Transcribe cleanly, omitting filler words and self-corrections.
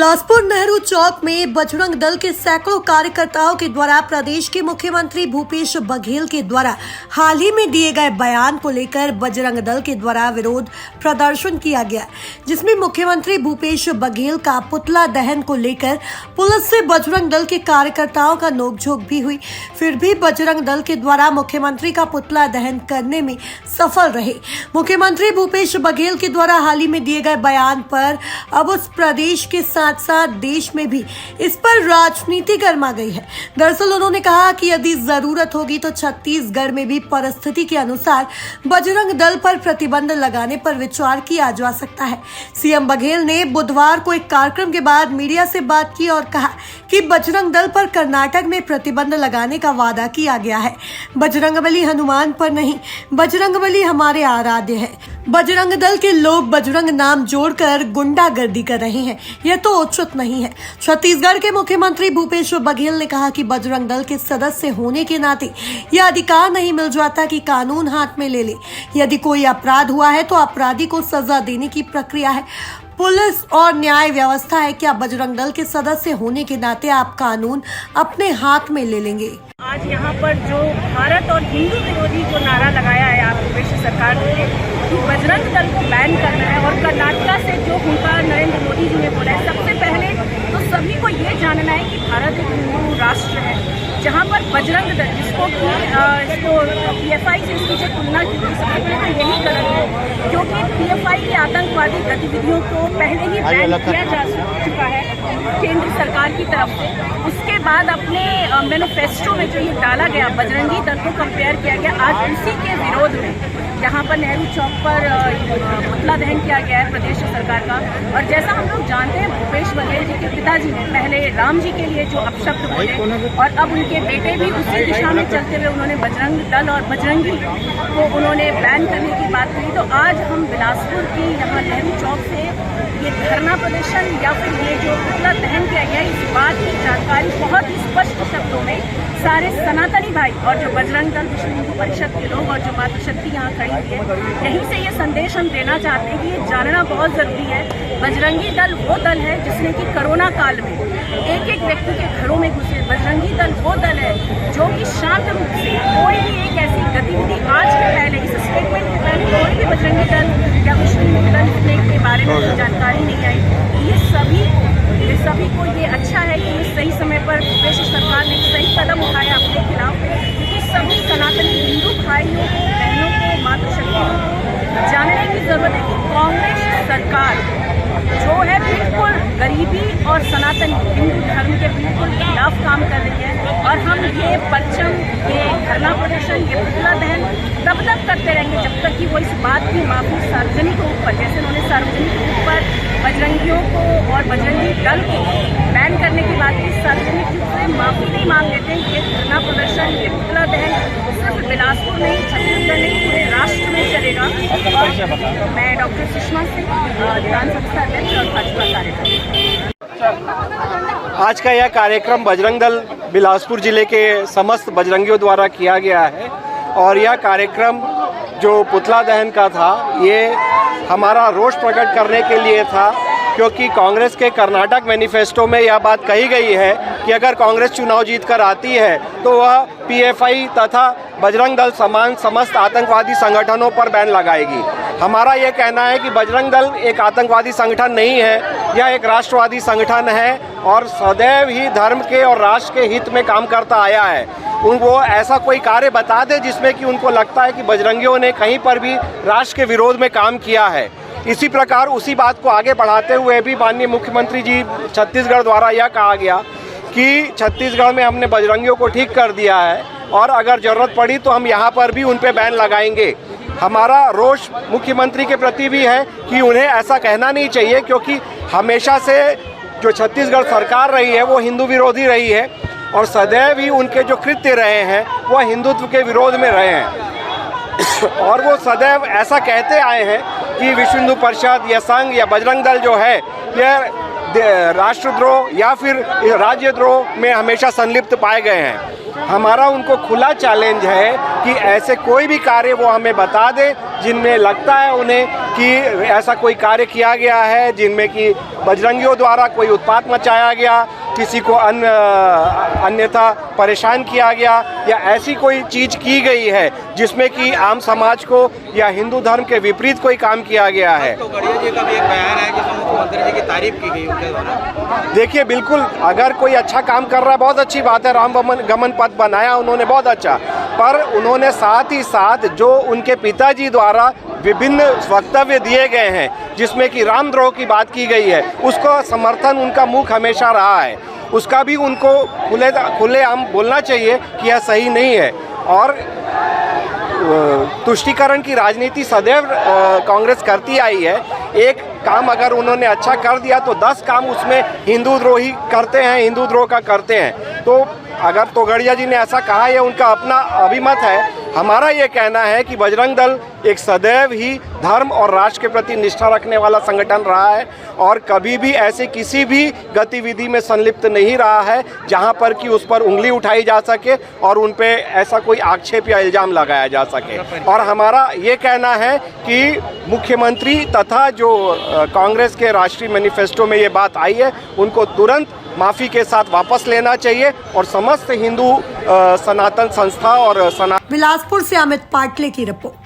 बिलासपुर नेहरू चौक में बजरंग दल के सैकड़ों कार्यकर्ताओं के द्वारा प्रदेश के मुख्यमंत्री भूपेश बघेल के द्वारा हाल ही में दिए गए बयान को लेकर बजरंग दल के द्वारा विरोध प्रदर्शन किया गया, जिसमें मुख्यमंत्री भूपेश बघेल का पुतला दहन को लेकर पुलिस से बजरंग दल के कार्यकर्ताओं का नोकझोंक भी हुई। फिर भी बजरंग दल के द्वारा मुख्यमंत्री का पुतला दहन करने में सफल रहे। मुख्यमंत्री भूपेश बघेल के द्वारा हाल ही में दिए गए बयान पर अब उस प्रदेश के साथ साथ देश में भी इस पर राजनीति गर्मा गई है। दरअसल उन्होंने कहा कि यदि जरूरत होगी तो छत्तीसगढ़ में भी परिस्थिति के अनुसार बजरंग दल पर प्रतिबंध लगाने पर विचार किया जा सकता है। सीएम बघेल ने बुधवार को एक कार्यक्रम के बाद मीडिया से बात की और कहा कि बजरंग दल पर कर्नाटक में प्रतिबंध लगाने का वादा किया गया है। बजरंगबली हनुमान पर नहीं, बजरंगबली हमारे आराध्य है। बजरंग दल के लोग बजरंग नाम जोड़कर गुंडागर्दी कर रहे हैं, यह तो उचित नहीं है। छत्तीसगढ़ के मुख्यमंत्री भूपेश बघेल ने कहा कि बजरंग दल के सदस्य होने के नाते यह अधिकार नहीं मिल जाता कि कानून हाथ में ले ले। यदि कोई अपराध हुआ है तो अपराधी को सजा देने की प्रक्रिया है, पुलिस और न्याय व्यवस्था है। क्या बजरंग दल के सदस्य होने के नाते आप कानून अपने हाथ में ले लेंगे? आज यहाँ पर जो भारत और हिंदू विरोधी जो नारा लगाया है आप प्रदेश सरकार ने कि बजरंग दल को बैन करना है, और कर्नाटक से जो उनका नरेंद्र मोदी जी ने बोला है, सबसे पहले तो सभी को ये जानना है कि भारत एक हिंदू राष्ट्र है जहाँ पर बजरंग दल जिसको PFI से इसकी जो तुलना की गई, सबसे पहले तो यही गलत है क्योंकि PFI की आतंकवादी गतिविधियों को पहले ही बैन किया जा चुका है केंद्र सरकार की तरफ से। उसके बाद अपने मैनिफेस्टो में जो ये डाला गया बजरंगी दल को कंपेयर किया गया, आज उसी के विरोध में यहाँ पर नेहरू चौक पर पुतला दहन किया गया है प्रदेश सरकार का। और जैसा हम लोग जानते हैं भूपेश बघेल जी के पिताजी ने पहले राम जी के लिए जो अपशब्द बोले और अब उनके बेटे भी उसी दिशा में चलते हुए उन्होंने बजरंग दल और बजरंगी को उन्होंने बैन करने की बात कही। तो आज हम बिलासपुर की यहाँ नेहरू चौक से ये धरना प्रदर्शन या फिर ये जो पुतला दहन किया गया, इस बात की जानकारी बहुत ही स्पष्ट शब्दों में सारे सनातनी भाई और जो बजरंग दल विश्व हिंदू परिषद के लोग और जो मातृशक्ति यहाँ खड़ी है, यहीं से ये संदेश हम देना चाहते हैं कि ये जानना बहुत जरूरी है। बजरंगी दल वो दल है जिसने कि कोरोना काल में एक एक व्यक्ति के घरों में घुसे। बजरंगी दल वो दल है जो कि शांत रूप से कोई भी एक ऐसी गतिविधि आज के पहले इस स्टेटमेंट के पहले कोई भी बजरंगी दल या विश्व हिंदू दल के बारे में जानकारी नहीं आई। ये सभी को ये अच्छा है कि ये सही समय पर प्रदेश सरकार ने सही कदम उठाया अपने खिलाफ, क्योंकि सभी सनातनी हिंदू भाइयों को, बहनों को, मातृशक्तियों को जानने की जरूरत है कि कांग्रेस सरकार जो है बिल्कुल गरीबी और सनातनी हिंदू धर्म के बिल्कुल खिलाफ काम कर रही है। और हम ये परचम, ये धरना प्रदर्शन, ये पुतला दहन तब तक करते रहेंगे जब तक कि वो इस बात की माफी सार्वजनिक रूप पर, जैसे उन्होंने सार्वजनिक रूप पर बजरंगियों को और बजरंगी दल को बैन करने की बात की, सार्वजनिक रूप से माफी नहीं मांग लेते। ये धरना प्रदर्शन, ये पुतला दहन सिर्फ बिलासपुर नहीं, छत्तीसगढ़ नहीं, पूरे राष्ट्र में चलेगा। और मैं डॉक्टर सुषमा सिंह, विधान संस्था अध्यक्ष और भाजपा कार्यकर्ता। आज का यह कार्यक्रम बजरंग दल बिलासपुर जिले के समस्त बजरंगियों द्वारा किया गया है, और यह कार्यक्रम जो पुतला दहन का था ये हमारा रोष प्रकट करने के लिए था, क्योंकि कांग्रेस के कर्नाटक मैनिफेस्टो में यह बात कही गई है कि अगर कांग्रेस चुनाव जीतकर आती है तो वह PFI तथा बजरंग दल समान समस्त आतंकवादी संगठनों पर बैन लगाएगी। हमारा ये कहना है कि बजरंग दल एक आतंकवादी संगठन नहीं है, यह एक राष्ट्रवादी संगठन है और सदैव ही धर्म के और राष्ट्र के हित में काम करता आया है। उनको ऐसा कोई कार्य बता दे जिसमें कि उनको लगता है कि बजरंगियों ने कहीं पर भी राष्ट्र के विरोध में काम किया है। इसी प्रकार उसी बात को आगे बढ़ाते हुए भी माननीय मुख्यमंत्री जी छत्तीसगढ़ द्वारा यह कहा गया कि छत्तीसगढ़ में हमने बजरंगियों को ठीक कर दिया है और अगर ज़रूरत पड़ी तो हम यहाँ पर भी उन पर बैन लगाएंगे। हमारा रोष मुख्यमंत्री के प्रति भी है कि उन्हें ऐसा कहना नहीं चाहिए, क्योंकि हमेशा से जो छत्तीसगढ़ सरकार रही है वो हिंदू विरोधी रही है और सदैव ही उनके जो कृत्य रहे हैं वह हिंदुत्व के विरोध में रहे हैं। और वो सदैव ऐसा कहते आए हैं कि विश्व हिंदू परिषद या संघ या बजरंग दल जो है यह राष्ट्रद्रोह या फिर राज्यद्रोह में हमेशा संलिप्त पाए गए हैं। हमारा उनको खुला चैलेंज है कि ऐसे कोई भी कार्य वो हमें बता दे जिनमें लगता है उन्हें कि ऐसा कोई कार्य किया गया है जिनमें कि बजरंगियों द्वारा कोई उत्पात मचाया गया, किसी को अन्यथा परेशान किया गया या ऐसी कोई चीज़ की गई है जिसमें कि आम समाज को या हिंदू धर्म के विपरीत कोई काम किया गया है। तो गढ़िया जी का भी एक बयान है जिसमें मुख्यमंत्री जी की तारीफ की गई उनके द्वारा। देखिए, बिल्कुल अगर कोई अच्छा काम कर रहा है बहुत अच्छी बात है, राम गमन पथ बनाया उन्होंने बहुत अच्छा, पर उन्होंने साथ ही साथ जो उनके पिताजी द्वारा विभिन्न वक्तव्य दिए गए हैं जिसमें कि रामद्रोह की बात की गई है, उसका समर्थन उनका मुख हमेशा रहा है, उसका भी उनको खुलेआम बोलना चाहिए कि यह सही नहीं है। और तुष्टीकरण की राजनीति सदैव कांग्रेस करती आई है। एक काम अगर उन्होंने अच्छा कर दिया तो 10 काम उसमें हिंदू द्रोही करते हैं, हिंदू द्रोह का करते हैं। तो अगर तोगड़िया जी ने ऐसा कहा, ये उनका अपना अभिमत है। हमारा ये कहना है कि बजरंग दल एक सदैव ही धर्म और राष्ट्र के प्रति निष्ठा रखने वाला संगठन रहा है और कभी भी ऐसे किसी भी गतिविधि में संलिप्त नहीं रहा है जहां पर कि उस पर उंगली उठाई जा सके और उन पे ऐसा कोई आक्षेप या इल्ज़ाम लगाया जा सके। और हमारा ये कहना है कि मुख्यमंत्री तथा जो कांग्रेस के राष्ट्रीय मैनिफेस्टो में ये बात आई है उनको तुरंत माफ़ी के साथ वापस लेना चाहिए और समस्त हिंदू सनातन संस्था और बिलासपुर से अमित पाटले की रिपोर्ट।